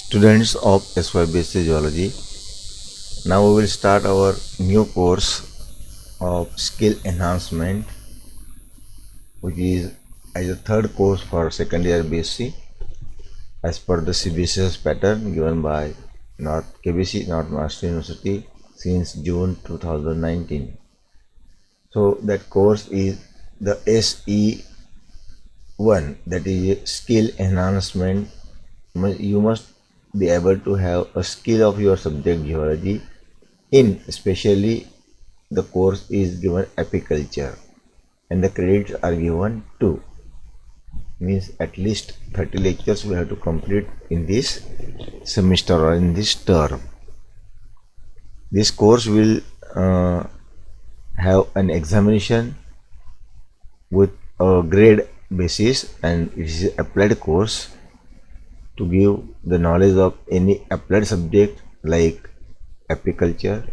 Students of SYBC Geology, now we will start our new course of skill enhancement, which is as a third course for second year BSc as per the CBCS pattern given by KBC North Maharashtra University since June 2019. So that course is the SE1, that is skill enhancement. You must be able to have a skill of your subject geology in, especially the course is given apiculture and the credits are given 2, means at least 30 lectures we have to complete in this semester or in this term. This course will have an examination with a grade basis, and it is an applied course to give the knowledge of any applied subject like apiculture,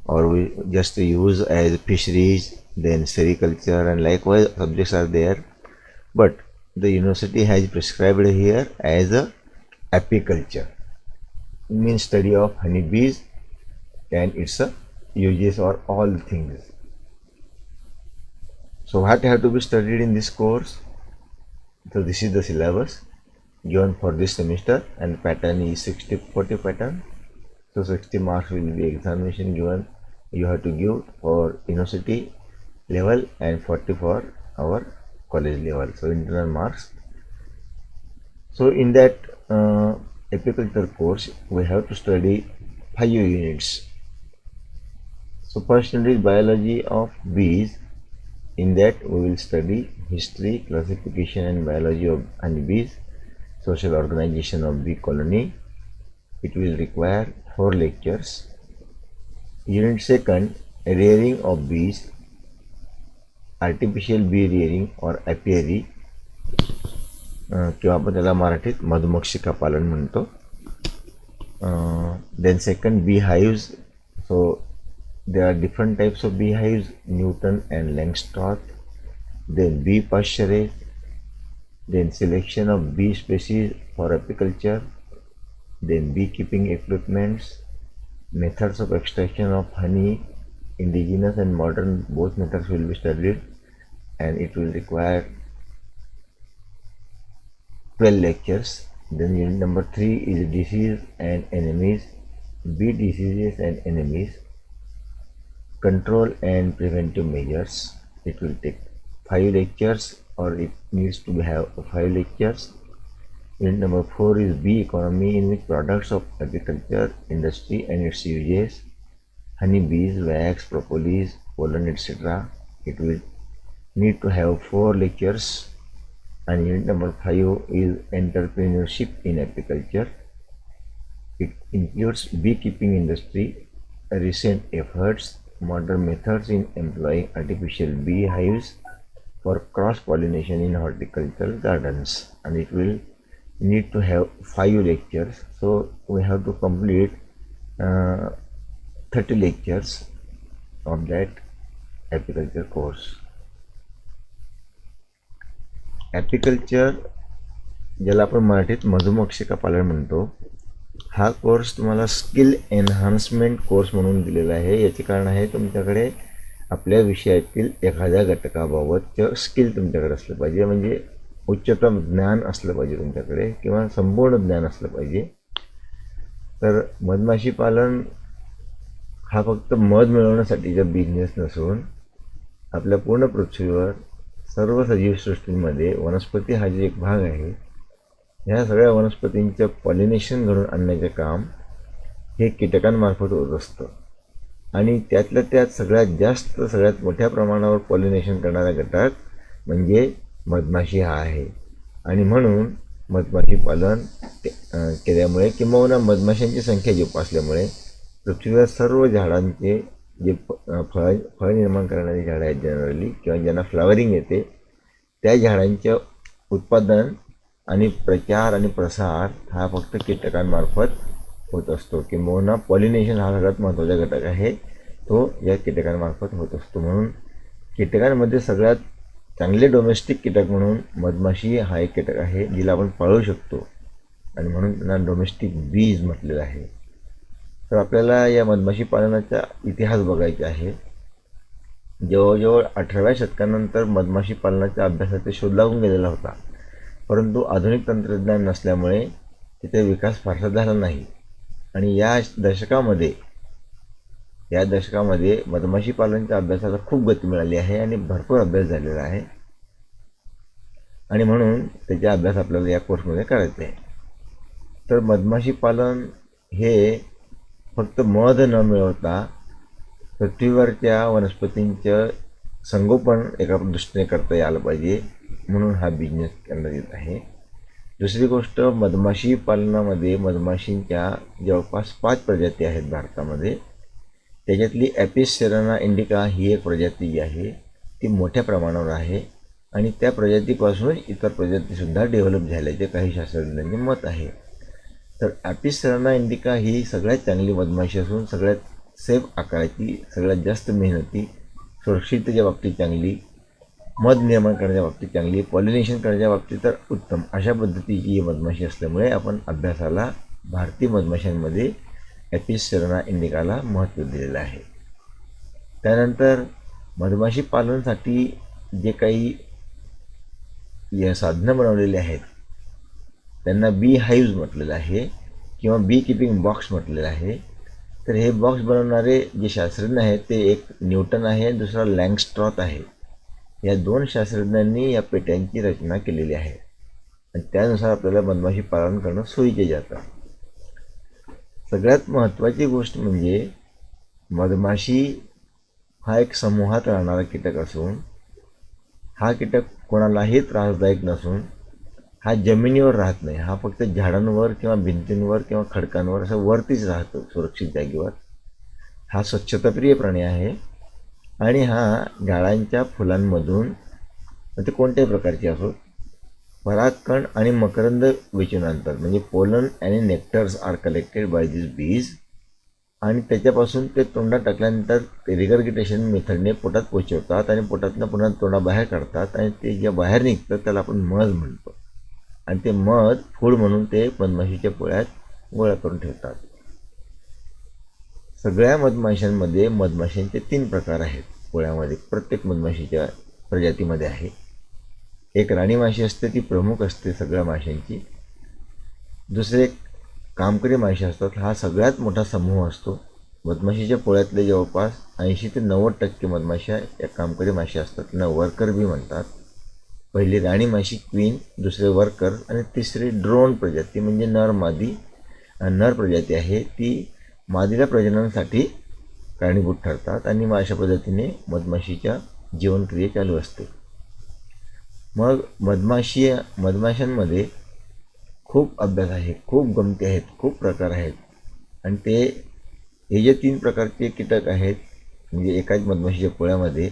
or we just use as fisheries, then sericulture, and likewise subjects are there, but the university has prescribed here as a apiculture. It means study of honeybees and its uses or all things. So what have to be studied in this course? So this is the syllabus given for this semester, and pattern is 60-40 pattern. So 60 marks will be examination given, you have to give for university level, and 40 for our college level, so internal marks. So in that apiculture course we have to study 5 units. So first unit is biology of bees. In that we will study history, classification and biology of honeybees, social organization of bee colony. It will require 4 lectures. Unit second, rearing of bees, artificial bee rearing or apiary, किंवा आपण त्याला मराठीत मधुमक्षिका पालन म्हणतो. Then second, beehives. So there are different types of beehives, Newton and Langstroth. Then bee pasturage, then selection of bee species for apiculture, then beekeeping equipments, methods of extraction of honey, indigenous and modern, both methods will be studied, and it will require 12 lectures. Then unit number 3 is disease and enemies, bee diseases and enemies, control and preventive measures. It will take 5 lectures, or it needs to have 5 lectures. Unit number 4 is bee economy, in which products of agriculture industry and its uses, honey bees, wax, propolis, pollen, etc. It will need to have 4 lectures. And unit number 5 is entrepreneurship in apiculture. It includes beekeeping industry, recent efforts, modern methods in employing artificial beehives for cross-pollination in horticultural gardens, and it will need to have 5 lectures. So we have to complete 30 lectures of that apiculture course. ॲपिकल्चर, ज्याला आपण मराठीत मधुमक्षिका पालन म्हणतो, हा course तुम्हाला skill enhancement course म्हणून दिलेला आहे. याचे कारण आहे तुमच्याकडे आपल्या विषयातील एखाद्या घटकाबाबतचं स्किल तुमच्याकडे असलं पाहिजे, म्हणजे उच्चतम ज्ञान असलं पाहिजे तुमच्याकडे, किंवा संपूर्ण ज्ञान असलं पाहिजे. तर मधमाशी पालन हा फक्त मध मिळवण्यासाठीचा बिझनेस नसून आपल्या पूर्ण पृथ्वीवर सर्व सजीवसृष्टीमध्ये वनस्पती हा जो एक भाग आहे, ह्या सगळ्या वनस्पतींचं पॉलिनेशन घडून आणण्याचे काम हे कीटकांमार्फत होत असतं. आणि त्यातल्या त्यात सगळ्यात मोठ्या प्रमाणावर पॉलिनेशन करणारा घटक म्हणजे मधमाशी हा आहे. आणि म्हणून मधमाशी पालन केल्यामुळे, किंवा मधमाशांची संख्या जास्त असल्यामुळे, पृथ्वीवर सर्व झाडांचे जे फळ निर्माण करणारी झाडं आहेत जनरली, किंवा ज्यांना फ्लावरिंग येते, त्या झाडांच्या उत्पादन आणि प्रचार आणि प्रसार हा फक्त कीटकांमार्फत होत असतो. किंवा पॉलिनेशन हा सगळ्यात महत्त्वाचा घटक आहे, तो या कीटकांमार्फत होत असतो. म्हणून कीटकांमध्ये सगळ्यात चांगले डोमेस्टिक कीटक म्हणून मधमाशी हा एक कीटक आहे, जिला आपण पाळू शकतो. आणि म्हणून त्यांना डोमेस्टिक बीज म्हटलेलं आहे. तर आपल्याला या मधमाशी पालनाचा इतिहास बघायचा आहे. जवळजवळ 18व्या शतकानंतर मधमाशी पालनाच्या अभ्यासाचा शोध लागून गेलेला होता, परंतु आधुनिक तंत्रज्ञान नसल्यामुळे तिथे विकास फारसा झाला नाही. आणि या दशकामध्ये मधमाशी पालनाच्या अभ्यासाला खूप गती मिळाली आहे आणि भरपूर अभ्यास झालेला आहे. आणि म्हणून त्याचा अभ्यास आपल्याला या कोर्समध्ये करायचा आहे. तर मधमाशी पालन हे फक्त मध न मिळवता पृथ्वीवरच्या वनस्पतींचं संगोपन एका दृष्टीने करता यायला पाहिजे, म्हणून हा बिझनेस करण्यात येत आहे. दुसरी गोष्ट, मधमाशी पालनामध्ये मधमाशींच्या जवळपास 5 प्रजाती आहेत भारतामध्ये. त्याच्यातली ॲपिस सेराना इंडिका ही एक प्रजाती जी आहे ती मोठ्या प्रमाणावर आहे आणि त्या प्रजातीपासून इतर प्रजातीसुद्धा डेव्हलप झाल्याचे काही शास्त्रज्ञांचे मत आहे. तर ॲपिस सेराना इंडिका ही सगळ्यात चांगली मधमाशी असून सगळ्यात सेफ आकाराची, सगळ्यात जास्त मेहनती, सुरक्षिततेच्या बाबतीत चांगली, मध निर्माण करण्याच्या बाबतीत चांगली, पॉलिनेशन करण्याच्या बाबतीत तर उत्तम अशा पद्धतीची ही मधमाशी असल्यामुळे आपण अभ्यासाला भारतीय मधमाशांमध्ये ॲपिस सेराना इंडिकाला महत्त्व दिलेलं आहे. त्यानंतर मधमाशी पालनासाठी जे काही या साधनं बनवलेली आहेत त्यांना बी हाईव्ज म्हटलेलं आहे किंवा बी किपिंग बॉक्स म्हटलेलं आहे. तर हे बॉक्स बनवणारे जे शास्त्रज्ञ आहेत ते एक न्यूटन आहे, दुसरा लँगस्ट्रॉथ आहे. या 2 शास्त्रज्ञांनी या पेट्यांची रचना केलेली आहे आणि त्यानुसार आपल्याला मधमाशी पालन करणं सोयीचे जातं. सगळ्यात महत्त्वाची गोष्ट म्हणजे मधमाशी हा एक समूहात राहणारा कीटक असून हा कीटक कोणालाही त्रासदायक नसून हा जमिनीवर राहत नाही. हा फक्त झाडांवर किंवा भिंतींवर किंवा खडकांवर असं वरतीच राहतो सुरक्षित जागेवर. हा स्वच्छताप्रिय प्राणी आहे आणि हा झाडांच्या फुलांमधून ते कोणत्याही प्रकारचे असो परागकण आणि मकरंद विचूनंतर म्हणजे पोलन आणि nectars R collected by this बीज आणि त्याच्यापासून ते तोंडात टाकल्यानंतर ते रिगर्गिटेशन मेथडने पोटात पोचवतात आणि पोटातनं पुन्हा तोंडाबाहेर काढतात आणि ते जे बाहेर निघतं त्याला आपण मध म्हणतो आणि ते मध फूड म्हणून ते मधमाशीच्या पोळ्यात गोळा करून ठेवतात. सगळ्या मधमाशांमध्ये मधमाशांचे 3 प्रकार आहेत. पोळ्यामध्ये प्रत्येक मधमाशीच्या प्रजातीमध्ये आहे. एक राणी माशी असते, ती प्रमुख असते सगळ्या माशांची. दुसरे कामकरी माशी असतात, हा सगळ्यात मोठा समूह असतो. मधमाशीच्या पोळ्यातले जवळपास 80 ते 90% मधमाशा या कामकरी माशी असतात, त्यांना वर्कर बी म्हणतात. पहिली राणी माशी क्वीन, दुसरे वर्कर आणि तिसरी ड्रोन प्रजाती म्हणजे नर प्रजाती आहे. ती मादीला प्रजननासाठी कारणीभूत ठरतात आणि अशा पद्धतीने मधमाशीच्या जीवनक्रिया चालू असते. मग मधमाशांमध्ये खूप अभ्यास आहे, खूप गमती आहेत, खूप प्रकार आहेत आणि हे जे 3 प्रकारचे कीटक आहेत म्हणजे एकाच मधमाशीच्या पोळ्यामध्ये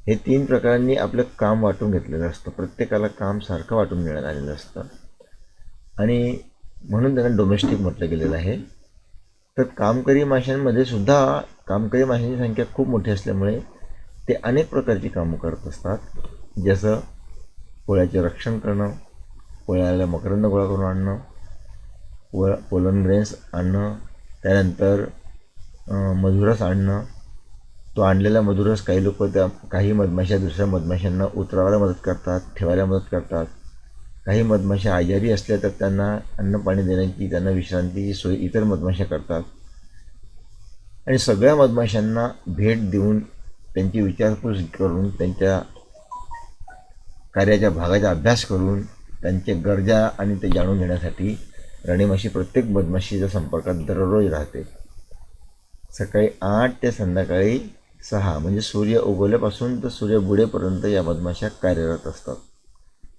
हे 3 प्रकारांनी आपलं काम वाटून घेतलेलं असतं. प्रत्येकाला काम सारखं वाटून देण्यात आलेलं असतं आणि म्हणून त्यांना डोमेस्टिक म्हटलं गेलेलं आहे. तर कामकरी माशांमध्ये सुद्धा कामकरी माशांची संख्या खूप मोठी असल्यामुळे ते अनेक प्रकारची कामं करत असतात. जसं पोळ्याचे रक्षण करणं, पोळ्याला मकरंद गोळा करून आणणं, पोलन ग्रेन्स आणणं, त्यानंतर मधुरस आणणं. तो आणलेला मधुरस काही मधमाशा दुसऱ्या मधमाशांना उतरवायला मदत करतात, ठेवायला मदत करतात. काही मधमाशा आजारी असल्या तर त्यांना अन्न पाणी देण्याची, त्यांना विश्रांतीची सोय इतर मधमाशा करतात आणि सगळ्या मधमाशांना भेट देऊन त्यांची विचारपूस करून त्यांच्या कार्याच्या भागाचा अभ्यास करून त्यांचे गरजा आणि ते जाणून घेण्यासाठी राणीमाशी प्रत्येक मधमाशीच्या संपर्कात दररोज राहते. सकाळी 8 ते संध्याकाळी 6 म्हणजे सूर्य उगवल्यापासून तर सूर्य बुडेपर्यंत या मधमाशा कार्यरत असतात.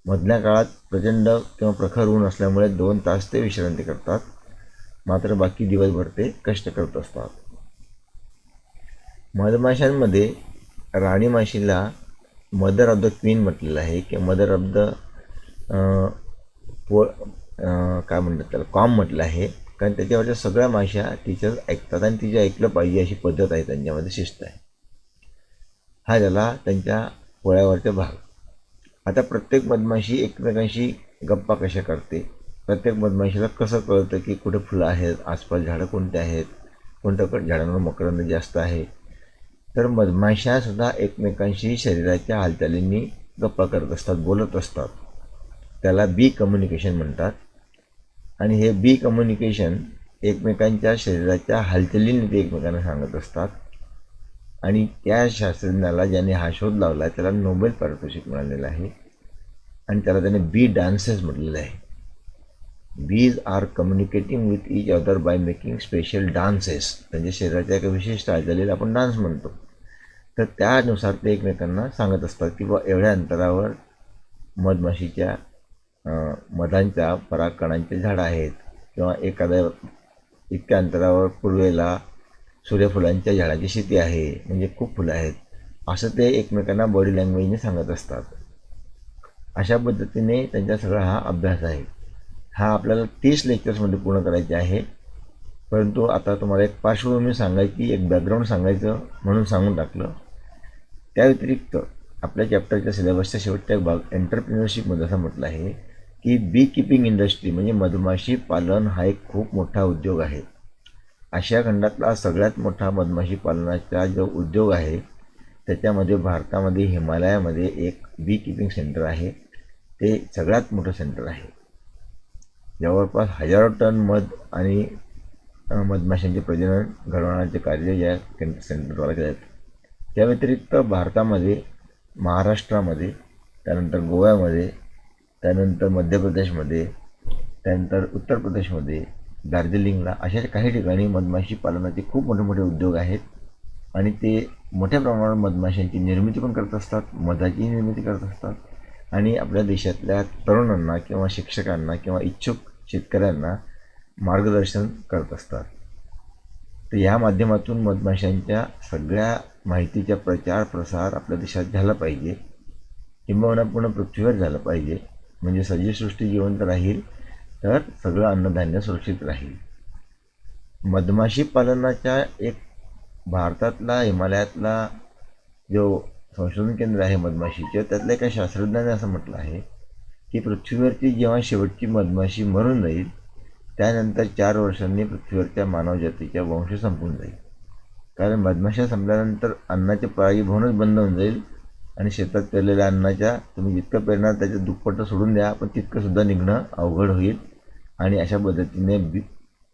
मधल्या काळात प्रचंड किंवा प्रखर ऊन असल्यामुळे 2 तास ते विश्रांती करतात, मात्र बाकी दिवसभर ते कष्ट करत असतात. मधमाशांमध्ये राणी माशीला मदर ऑफ द क्वीन म्हटलेलं आहे किंवा मदर ऑफ द काय म्हणतात त्याला कॉम म्हटलं आहे, कारण त्याच्यावरच्या सगळ्या माशा तिचं ऐकतात आणि तिचे ऐकलं पाहिजे अशी पद्धत आहे, त्यांच्यामध्ये शिस्त आहे. हा झाला त्यांच्या पोळ्यावरचा भाग. आता प्रत्येक मधमाशी एकमेकांशी गप्पा कशा करते प्रत्येक मधमाशीला कसं कळतं की कुठे फुलं आहेत, आसपास झाडं कोणते आहेत, कोणत्या झाडांवर मकरंद जास्त आहे. तर मधमाशासुद्धा एकमेकांशी शरीराच्या हालचालींनी गप्पा करत असतात, बोलत असतात. त्याला बी कम्युनिकेशन म्हणतात. आणि हे बी कम्युनिकेशन एकमेकांच्या शरीराच्या हालचालींनी ते एकमेकांना सांगत असतात. आणि त्या शास्त्रज्ञाला ज्याने हा शोध लावला त्याला नोबेल पारितोषिक मिळालेलं आहे आणि त्याला त्याने बी डान्सेस म्हटलेलं आहे. Bees are communicating with each other by making special dances. त्यांच्या शरीराच्या एका विशिष्ट हालचालीला आपण डान्स म्हणतो. तर त्यानुसार ते एकमेकांना सांगत असतात की बा एवढ्या अंतरावर मधमाशीच्या मधांच्या परागकणांचे झाडं आहेत किंवा एखाद्या इतक्या अंतरावर पूर्वेला सूर्यफुलांच्या झाडाची शेती आहे, म्हणजे खूप फुलं आहेत, असं ते एकमेकांना बॉडी लँग्वेजने सांगत असतात. अशा पद्धतीने त्यांचा सगळा हा अभ्यास आहे. हा आपल्याला 30 लेक्चर्समध्ये पूर्ण करायचे आहे. परंतु आता तुम्हाला एक पार्श्वभूमी सांगायची, एक बॅकग्राऊंड सांगायचं म्हणून सांगून टाकलं. त्या व्यतिरिक्त आपल्या चॅप्टरच्या सिलेबसचा शेवटचा एक भाग एंटरप्रिनरशिपमध्ये असं म्हटलं आहे की बी किपिंग इंडस्ट्री म्हणजे मधमाशी पालन हा एक खूप मोठा उद्योग आहे. आशिया खंडातला सगळ्यात मोठा मधमाशी पालनाचा जो उद्योग आहे त्याच्यामध्ये भारतामध्ये हिमालयामध्ये एक बी किपिंग सेंटर आहे. ते सगळ्यात मोठं सेंटर आहे. जवळपास हजारो टन मध आणि मधमाशांचे प्रजनन घडवण्याचे कार्य या सेंटरद्वारा केले जाते. त्या व्यतिरिक्त भारतामध्ये महाराष्ट्रामध्ये, त्यानंतर गोव्यामध्ये, त्यानंतर मध्य प्रदेशमध्ये, त्यानंतर उत्तर प्रदेशमध्ये, दार्जिलिंगला अशा काही ठिकाणी मधमाशी पालनाचे खूप मोठे मोठे उद्योग आहेत आणि ते मोठ्या प्रमाणावर मधमाशांची निर्मिती पण करत असतात, मधाची निर्मिती करत असतात आणि आपल्या देशातल्या तरुणांना किंवा शिक्षकांना किंवा इच्छुक शेतकऱ्यांना मार्गदर्शन करत असतात. तर या माध्यमातून मधमाशांच्या सगळ्या माहितीचा प्रचार प्रसार आपल्या देशात झाला पाहिजे, किंबहुना पूर्ण पृथ्वीवर झालं पाहिजे. म्हणजे सजीवसृष्टी जिवंत राहील तर सगळं अन्नधान्य सुरक्षित राहील. मधमाशी पालनाच्या एक भारतातला हिमालयातला जो संशोधन केंद्र आहे मधमाशीचं, त्यातल्या एका शास्त्रज्ञाने असं म्हटलं आहे की पृथ्वीवरची जेव्हा शेवटची मधमाशी मरून जाईल त्यानंतर 4 वर्षांनी पृथ्वीवरच्या मानवजातीचा वंश संपून जाईल. कारण मधमाशा संपल्यानंतर अन्नाचे परागीभवनच बंद होऊन जाईल आणि शेतात पेरलेल्या अन्नाच्या तुम्ही जितकं पेरणार त्याचं दुप्पट सोडून द्या, पण तितकंसुद्धा निघणं अवघड होईल आणि अशा पद्धतीने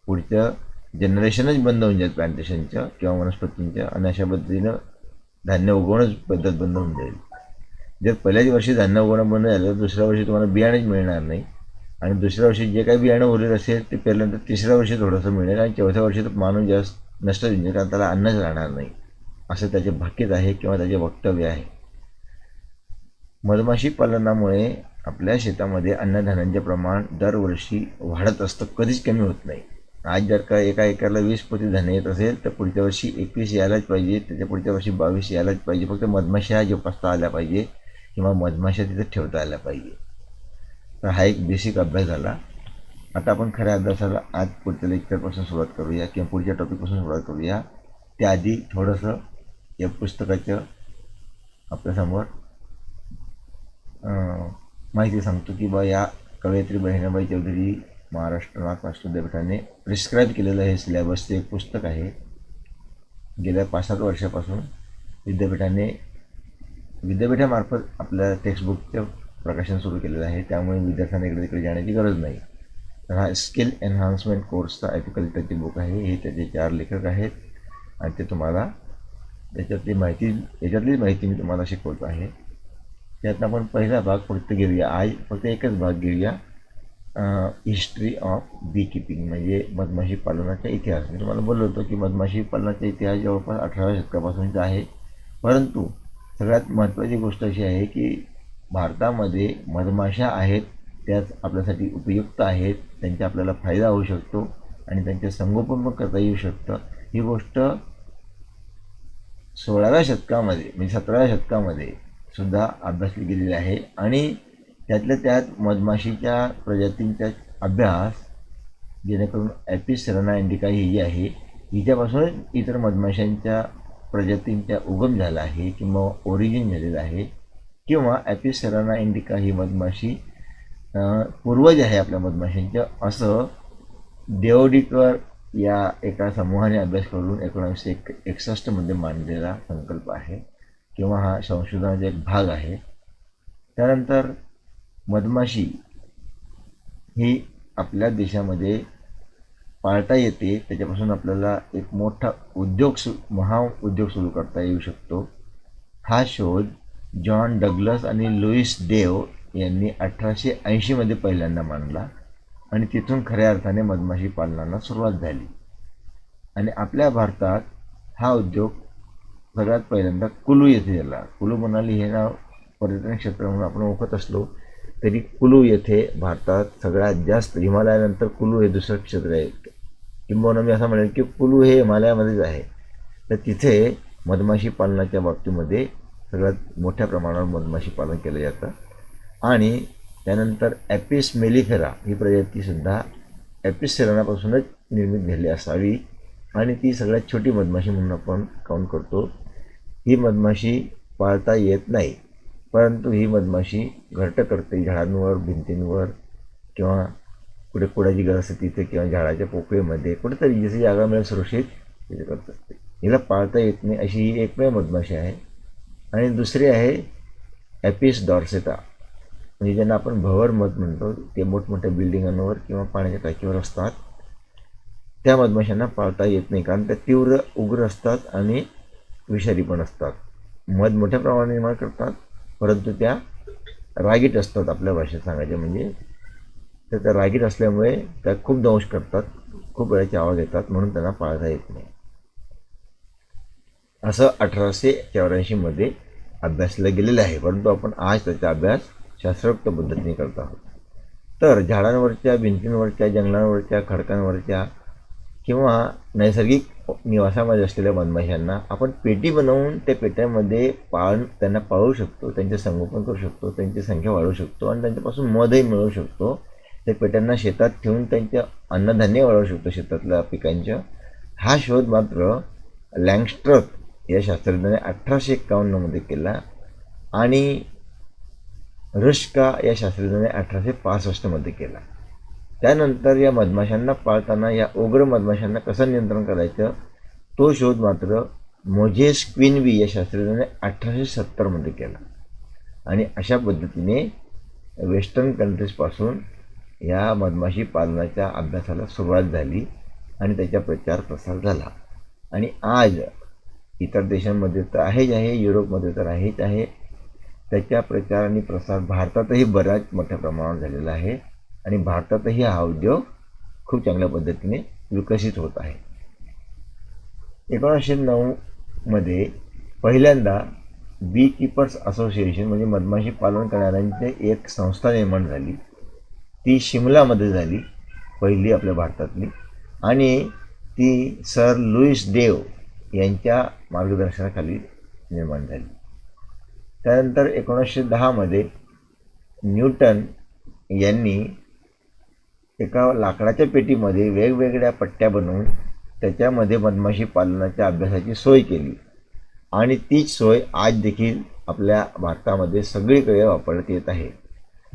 पुढचं जनरेशनच बंद होऊन जाईल प्लांटेशनच्या किंवा वनस्पतींच्या, आणि अशा पद्धतीनं धान्य उगवणंच पद्धत बंद होऊन जाईल. जर पहिल्याच वर्षी धान्य उगवणं बंद झालं तर दुसऱ्या वर्षी तुम्हाला बियाणंच मिळणार नाही आणि दुसऱ्या वर्षी जे काही बियाणं उरलेलं असेल ते पेरल्यानंतर तिसऱ्या वर्षी थोडंसं मिळेल आणि चौथ्या वर्षी तर माणूस जास्त नष्ट होईल कारण त्याला अन्नच राहणार नाही, असं त्याचे भाकीत आहे किंवा त्याचे वक्तव्य आहे. मधमाशी पालनामुळे आपल्या शेतामध्ये अन्नधान्याचे प्रमाण दरवर्षी वाढत असतं, कधीच कमी होत नाही. आज जर का एका एकरला 20 पोती धान्य येत असेल तर पुढच्या वर्षी 21 यायलाच पाहिजे, त्याच्या पुढच्या वर्षी 22 यायलाच पाहिजे. फक्त मधमाशा जोपासता आल्या पाहिजे किंवा मधमाशा तिथे ठेवता आल्या पाहिजे. तर हा एक बेसिक अभ्यास झाला. आता आपण खऱ्या अभ्यासाला आज पुढच्या लेक्चरपासून सुरुवात करूया किंवा पुढच्या टॉपिकपासून सुरुवात करूया. त्याआधी थोडंसं या पुस्तकाचं आपल्यासमोर माहिती सांगतो की बा या कवयित्री बहिणाबाई चौधरी महाराष्ट्र नाथ विद्यापीठाने प्रिस्क्राईब केलेलं हे सिलेबसचे एक पुस्तक आहे. गेल्या 5-7 वर्षापासून विद्यापीठामार्फत आपल्या टेक्स्टबुकचं प्रकाशन सुरू केलेलं आहे, त्यामुळे विद्यार्थ्यांना इकडे तिकडे जाण्याची गरज नाही. तर हा स्किल एन्हान्समेंट कोर्सचा ॲपिकल्चरची बुक आहे. हे त्याचे 4 लेखक आहेत आणि ते तुम्हाला याच्यातली माहिती मी तुम्हाला शिकवतो आहे. त्यातनं आपण पहिला भाग फक्त घेऊया. आज फक्त एकच भाग घेऊया, हिस्ट्री ऑफ बी किपिंग म्हणजे मधमाशी पालनाचा इतिहास. मी तुम्हाला बोललो होतो की मधमाशी पालनाचा इतिहास जवळपास 18व्या शतकापासूनचा आहे. परंतु सगळ्यात महत्त्वाची गोष्ट अशी आहे की भारतामध्ये मधमाशा आहेत, त्याच आपल्यासाठी उपयुक्त आहेत, त्यांचा आपल्याला फायदा होऊ शकतो आणि त्यांचे संगोपन पण करता येऊ शकतं. ही गोष्ट 16व्या शतकामध्ये म्हणजे 17व्या शतकामध्ये सुद्धा अभ्यासली गेलेली आहे आणि त्यातल्या त्यात मधमाशीच्या प्रजातींचा अभ्यास जेणेकरून ॲपिस सेराना इंडिका ही जी आहे हिच्यापासूनच इतर मधमाशांच्या प्रजातींचा उगम झाला आहे किंवा ओरिजिन झालेलं आहे, किंवा ॲपिस सेराना इंडिका ही मधमाशी पूर्वज आहे आपल्या मधमाशांच्या, असं देवडीकर या एका समूहाने अभ्यास करून 1961 मांडलेला संकल्प आहे किंवा हा संशोधनाचा एक भाग आहे. त्यानंतर मधमाशी ही आपल्या देशामध्ये पाळता येते, त्याच्यापासून आपल्याला एक मोठा महाउद्योग सुरू करता येऊ शकतो. हा शोध जॉन डग्लस आणि लुईस डेव यांनी 1880 पहिल्यांदा मांडला आणि तिथून खऱ्या अर्थाने मधमाशी पालनाला सुरुवात झाली. आणि आपल्या भारतात हा उद्योग सगळ्यात पहिल्यांदा कुलू येथे झाला. कुलू मनाली हे नाव पर्यटन क्षेत्र म्हणून आपण ओळखत असलो तरी कुलू येथे भारतात सगळ्यात जास्त, हिमालयानंतर कुलू हे दुसरं क्षेत्र आहे. किंबहुना मी असं म्हणेल की कुलू हे हिमालयामध्येच आहे. तर तिथे मधमाशी पालनाच्या बाबतीमध्ये सगळ्यात मोठ्या प्रमाणावर मधमाशी पालन केलं जातं. आणि त्यानंतर ॲपिस मेलिफेरा ही प्रजातीसुद्धा ॲपिस सेरानापासूनच निर्मित झाली असावी आणि ती सगळ्यात छोटी मधमाशी म्हणून आपण काउंट करतो. ही मधमाशी पाळता येत नाही, परंतु ही मधमाशी घरटं करते झाडांवर, भिंतींवर किंवा कुठे कुडाची गरज असते तिथे किंवा झाडाच्या पोकळीमध्ये कुठेतरी जशी जागा मिळेल सुरक्षित तिथे करत असते. हिला पाळता येत नाही अशी ही एकमेव मधमाशी आहे. आणि दुसरी आहे ॲपिस डॉर्सेटा, म्हणजे ज्यांना आपण भवर मध म्हणतो. ते मोठमोठ्या बिल्डिंगांवर किंवा पाण्याच्या टाकीवर असतात. त्या मधमाशांना पाळता येत नाही कारण त्या तीव्र उग्र असतात आणि विषारी पण असतात. मध मोठ्या प्रमाणात निर्माण करतात, परंतु त्या रागीट असतात. आपल्या भाषेत सांगायचे म्हणजे तर त्या रागीट असल्यामुळे त्या खूप दंश करतात, खूप वेळाचे आवाज येतात, म्हणून त्यांना पाळता येत नाही. असं 1884 अभ्यासलं गेलेलं आहे, परंतु आपण आज त्याचा अभ्यास शास्त्रोक्त पद्धतीने करत आहोत. तर झाडांवरच्या, भिंतींवरच्या, जंगलांवरच्या, खडकांवरच्या किंवा नैसर्गिक निवासामध्ये असलेल्या मधमाशांना आपण पेटी बनवून त्या पेट्यामध्ये त्यांना पाळू शकतो, त्यांचे संगोपन करू शकतो, त्यांची संख्या वाढवू शकतो आणि त्यांच्यापासून मधही मिळवू शकतो. त्या पेट्यांना शेतात ठेवून त्यांच्या अन्नधान्य वाढवू शकतो शेतातल्या पिकांच्या. हा शोध मात्र लँगस्ट्रथ या शास्त्रज्ञाने 1851 केला आणि रुश्का या शास्त्रज्ञाने 1865 केला. त्यानंतर या मधमाशांना पाळताना या उग्र मधमाशांना कसं नियंत्रण करायचं तो शोध मात्र मोझेस क्विनबी या शास्त्रज्ञाने 1870 केला. आणि अशा पद्धतीने वेस्टर्न कंट्रीजपासून या मधमाशी पालनाच्या अभ्यासाला सुरुवात झाली आणि त्याचा प्रचार प्रसार झाला. आणि आज इतर देशांमध्ये तर आहेच आहे, युरोपमध्ये तर आहेच आहे. त्याच्या प्रचार आणि प्रसार भारतातही बऱ्याच मोठ्या प्रमाणावर झालेला आहे आणि भारतातही हा उद्योग खूप चांगल्या पद्धतीने विकसित होत आहे. 1909 पहिल्यांदा बी कीपर्स असोसिएशन म्हणजे मधमाशी पालन करणाऱ्यांची एक संस्था निर्माण झाली. ती शिमलामध्ये झाली, पहिली आपल्या भारतातली, आणि ती सर लुईस डेव यांच्या मार्गदर्शनाखाली निर्माण झाली. त्यानंतर 1910 न्यूटन यांनी एका लाकडाच्या पेटीमध्ये वेगवेगळ्या पट्ट्या बनवून त्याच्यामध्ये मधमाशी पालनाच्या अभ्यासाची सोय केली आणि तीच सोय आज देखील आपल्या भारतामध्ये सगळीकडे वापरण्यात येत आहे.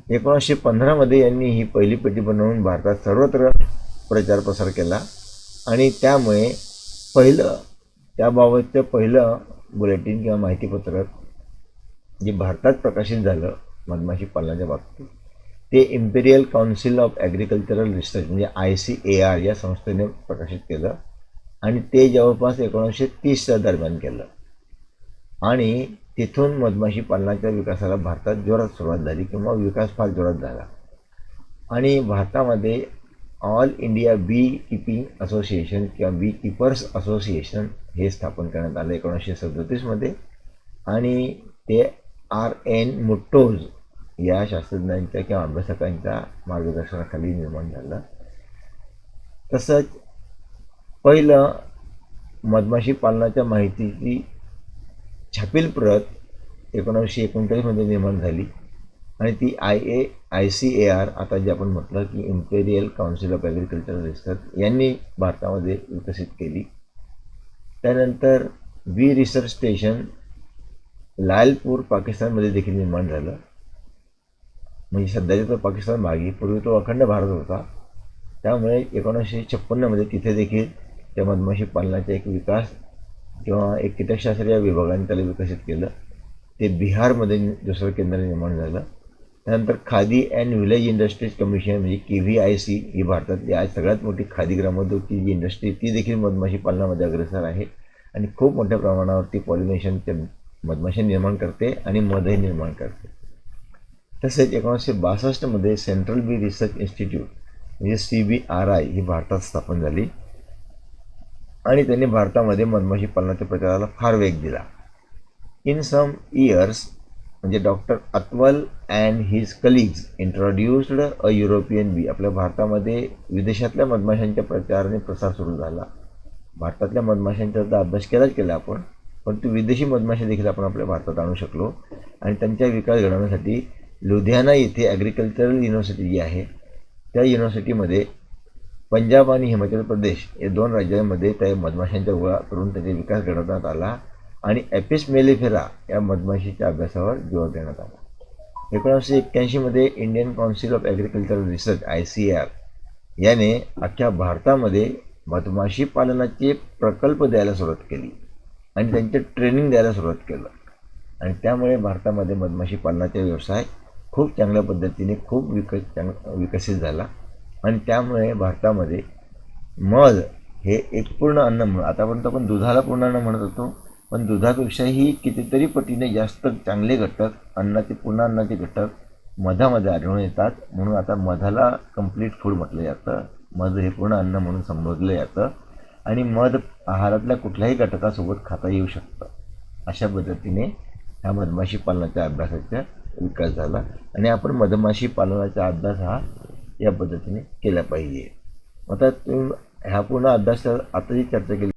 1915 यांनी ही पहिली पेटी बनवून भारतात सर्वत्र प्रचार प्रसार केला आणि त्यामुळे त्याबाबतचं पहिलं बुलेटिन किंवा माहितीपत्रक जे भारतात प्रकाशित झालं मधमाशी पालनाच्या बाबतीत ते imperial council of Agricultural research म्हणजे ICAR या संस्थेने प्रकाशित केलं आणि ते जवळपास 1930च्या दरम्यान केलं. आणि तिथून मधमाशी पालनाच्या विकासाला भारतात जोरात सुरुवात झाली किंवा विकास फार जोरात झाला. आणि भारतामध्ये ऑल इंडिया बी कीपिंग असोसिएशन किंवा बी कीपर्स असोसिएशन हे स्थापन करण्यात आलं 1937 आणि ते RN मुट्टोज या शास्त्रज्ञांच्या किंवा अभ्यासकांच्या मार्गदर्शनाखाली निर्माण झालं. तसंच पहिलं मधमाशी पालनाच्या माहितीची छापील प्रत 1939 निर्माण झाली आणि ती ICAR आता जे आपण म्हटलं की imperial council of Agricultural research यांनी भारतामध्ये विकसित केली. त्यानंतर बी रिसर्च स्टेशन लालपूर पाकिस्तानमध्ये देखील निर्माण झालं. म्हणजे सध्याचा तो पाकिस्तान भाग आहे, पूर्वी तो अखंड भारत होता. त्यामुळे 1956मध्ये तिथे देखील त्या मधमाशी पालनाचा एक विकास किंवा एक कीटकशास्त्र या विभागाने त्याला विकसित केलं. ते बिहारमध्ये दुसरं केंद्र निर्माण झालं. त्यानंतर khadi and village industries commission म्हणजे KVIC ही भारतातली आज सगळ्यात मोठी खादी ग्रामोद्योगची जी इंडस्ट्री ती देखील मधमाशी पालनामध्ये अग्रेसर आहे आणि खूप मोठ्या प्रमाणावरती पॉलिनेशनचे मधमाशी निर्माण करते आणि मधही निर्माण करते. तसेच 1962मध्ये सेंट्रल बी रिसर्च इन्स्टिट्यूट म्हणजे CBRI ही भारतात स्थापन झाली आणि त्यांनी भारतामध्ये मधमाशी पालनाच्या प्रचाराला फार वेग दिला. इन सम इयर्स म्हणजे doctor Atwal and his colleagues introduced a European bee. आपल्या भारतामध्ये विदेशातल्या मधमाशांच्या प्रचाराने प्रसार सुरू झाला. भारतातल्या मधमाशांचा तर अभ्यास केला आपण, परंतु विदेशी मधमाशा देखील आपण आपल्या भारतात आणू शकलो आणि त्यांचा विकास घडवण्यासाठी लुधियाना येथे ॲग्रिकल्चरल युनिव्हर्सिटी जी आहे त्या युनिव्हर्सिटीमध्ये पंजाब आणि हिमाचल प्रदेश या 2 राज्यांमध्ये त्या मधमाशांचा गोळा करून त्याचा विकास घडवण्यात आला आणि ॲपिस मेलिफेरा या मधमाशीच्या अभ्यासावर जोर देण्यात आला. 1981मध्ये Indian Council of Agricultural Research ICAR याने अख्ख्या भारतामध्ये मधमाशी पालनाचे प्रकल्प द्यायला सुरुवात केली आणि त्यांचे ट्रेनिंग द्यायला सुरुवात केलं आणि त्यामुळे भारतामध्ये मधमाशी पालनाचा व्यवसाय खूप चांगल्या पद्धतीने खूप विकसित झाला आणि त्यामुळे भारतामध्ये मध हे एक पूर्ण अन्न म्हणून आतापर्यंत आपण दुधाला पूर्ण अन्न म्हणत होतो, पण दुधापेक्षाही कितीतरी पटीने जास्त चांगले घटक अन्नाचे पूर्ण अन्नाचे घटक मधामध्ये आढळून येतात. म्हणून आता मधाला कंप्लीट फूड म्हटलं जातं. मध हे पूर्ण अन्न म्हणून संबोधलं जातं आणि मध आहारातल्या कुठल्याही घटकासोबत खाता येऊ शकतं. अशा पद्धतीने ह्या मधमाशी पालनाच्या अभ्यासाचा विकास झाला आणि आपण मधमाशी पालनाचा अभ्यास हा या पद्धतीने केला पाहिजे. आता तुम्ही ह्या पूर्ण अभ्यास आता जी चर्चा केली